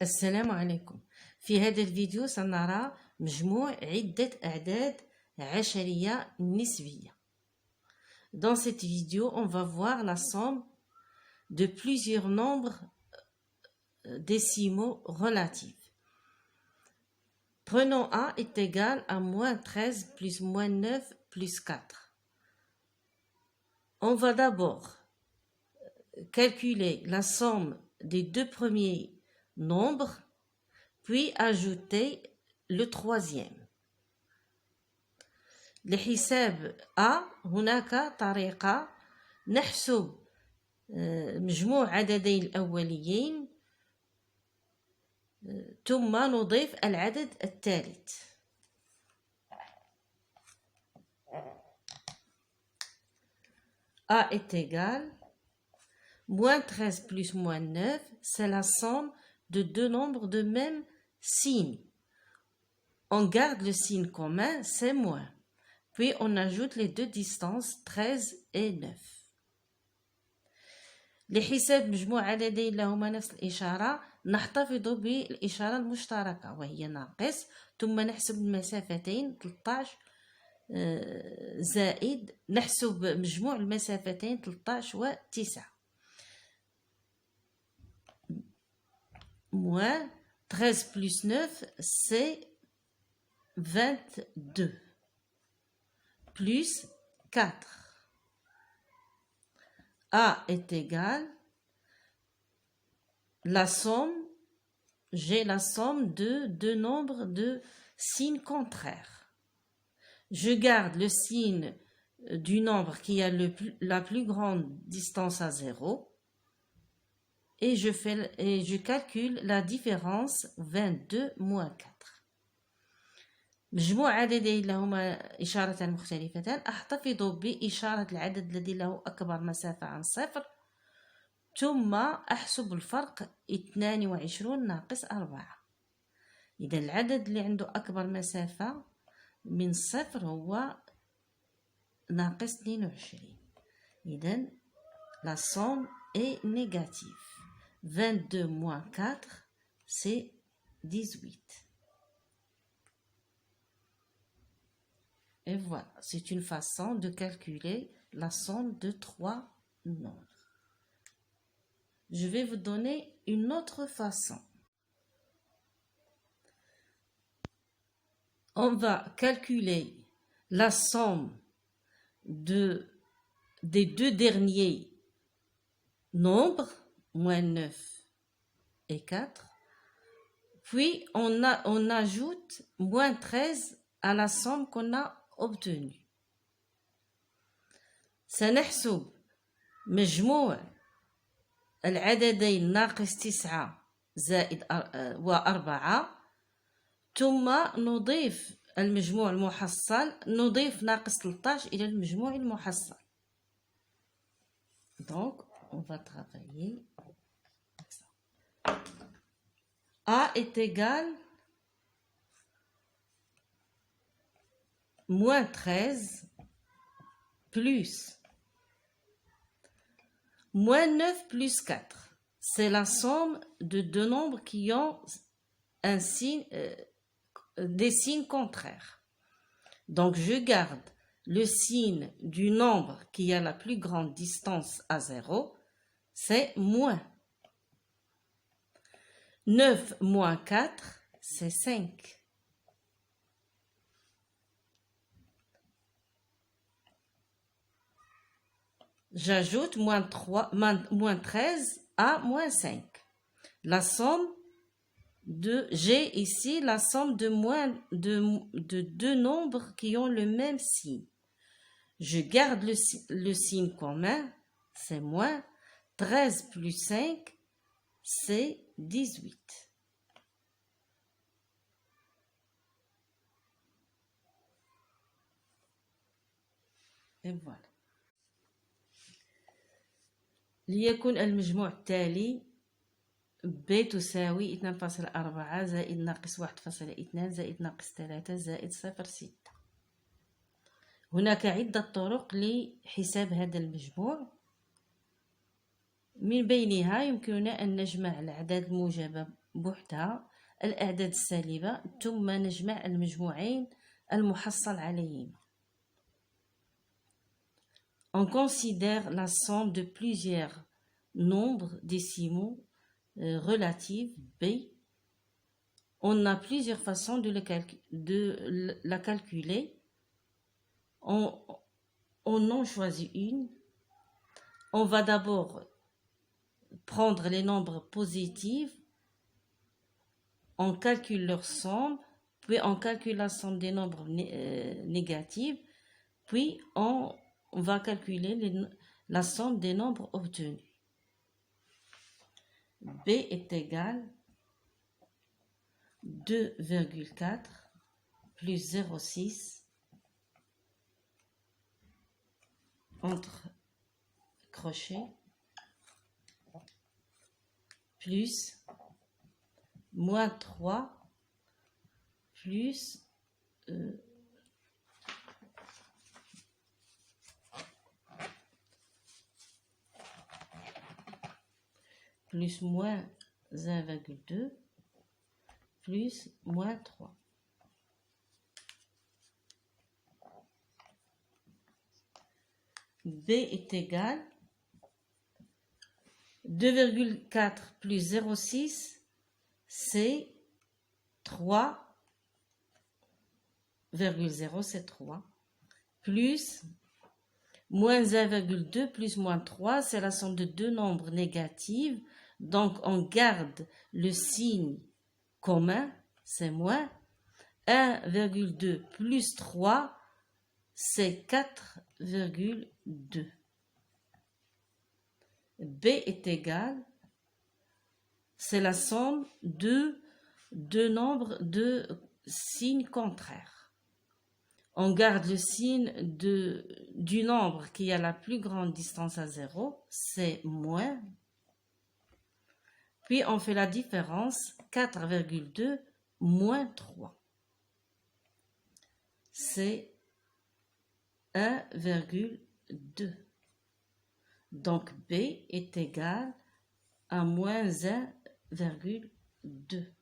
السلام عليكم. في هذا الفيديو سنرى مجموع عدة أعداد عشرية نسبية. Dans cette vidéo, on va voir la somme de plusieurs nombres décimaux relatifs. Prenons A est égal à moins 13 plus moins 9 plus 4. On va d'abord calculer la somme des deux premiers nombres, puis ajouter le troisième. لحساب A هناك طريقة نحسب مجموع عددين الأوليين ثم نضيف العدد الثالث. A est égal moins 13 plus moins 9, c'est la somme de deux nombres de même signe. On garde le signe commun, c'est moins. Puis on ajoute les deux distances 13 et 9. لحساب مجموع عددين لهما نفس الإشارة نحتفظ بالإشارة المشتركة وهي ناقص، ثم نحسب المسافتين 13 زائد نحسب مجموع المسافتين 13 و 9. Moins 13 plus 9, c'est 22. Plus 4. A est égal la somme, j'ai la somme de deux nombres de signes contraires. Je garde le signe du nombre qui a la plus grande distance à 0 et je calcule la différence 22 moins 4. مجموع عددين لهما إشارتان مختلفتان أحتفظ بإشارة العدد الذي له أكبر مسافة عن صفر ثم أحسب الفرق 22 ناقص 4. إذا العدد اللي عنده أكبر مسافة من صفر هو ناقص 22. إذا la somme est négative. 22 moins 4 c'est 18. Et voilà, c'est une façon de calculer la somme de trois nombres. Je vais vous donner une autre façon. On va calculer la somme des deux derniers nombres, moins 9 et 4. Puis on ajoute moins 13 à la somme qu'on a obtenu. سنحسب مجموع العددين ناقص 9 زائد و4 ثم نضيف المجموع المحصل، نضيف ناقص 13 إلى المجموع المحصل. Donc on va travailler. A est égal moins 13 plus moins 9 plus 4. C'est la somme de deux nombres qui ont un signe, des signes contraires. Donc je garde le signe du nombre qui a la plus grande distance à 0, c'est moins. 9 moins 4, c'est 5. J'ajoute moins 13 à moins 5. La somme j'ai ici la somme de deux nombres qui ont le même signe. Je garde le signe commun, c'est moins. 13 plus 5, c'est 18. Et voilà. ليكن المجموع التالي ب تساوي 2.4 زائد ناقص 1.2 زائد ناقص 3 زائد 0.6. هناك عدة طرق لحساب هذا المجموع. من بينها يمكننا أن نجمع الأعداد الموجبة بوحدها الأعداد السالبة ثم نجمع المجموعين المحصل عليهما. On considère la somme de plusieurs nombres décimaux relatifs B. On a plusieurs façons de la calculer. On en choisit une. On va d'abord prendre les nombres positifs, on calcule leur somme, puis on calcule la somme des nombres négatifs, puis on va calculer la somme des nombres obtenus. B est égal 2,4 plus 0,6 entre crochets plus moins 3 plus plus moins 1,2 plus moins 3. B est égal 2,4 plus 0,6, c'est 3,0, c'est 3, plus moins 1,2 plus moins 3, c'est la somme de deux nombres négatifs, donc on garde le signe commun, c'est moins. 1,2 plus 3, c'est 4,2. B est égal, c'est la somme de deux nombres de signes contraires. On garde le signe du nombre qui a la plus grande distance à 0, c'est moins. Puis on fait la différence, 4,2 moins 3. C'est 1,2. Donc B est égal à moins 1,2.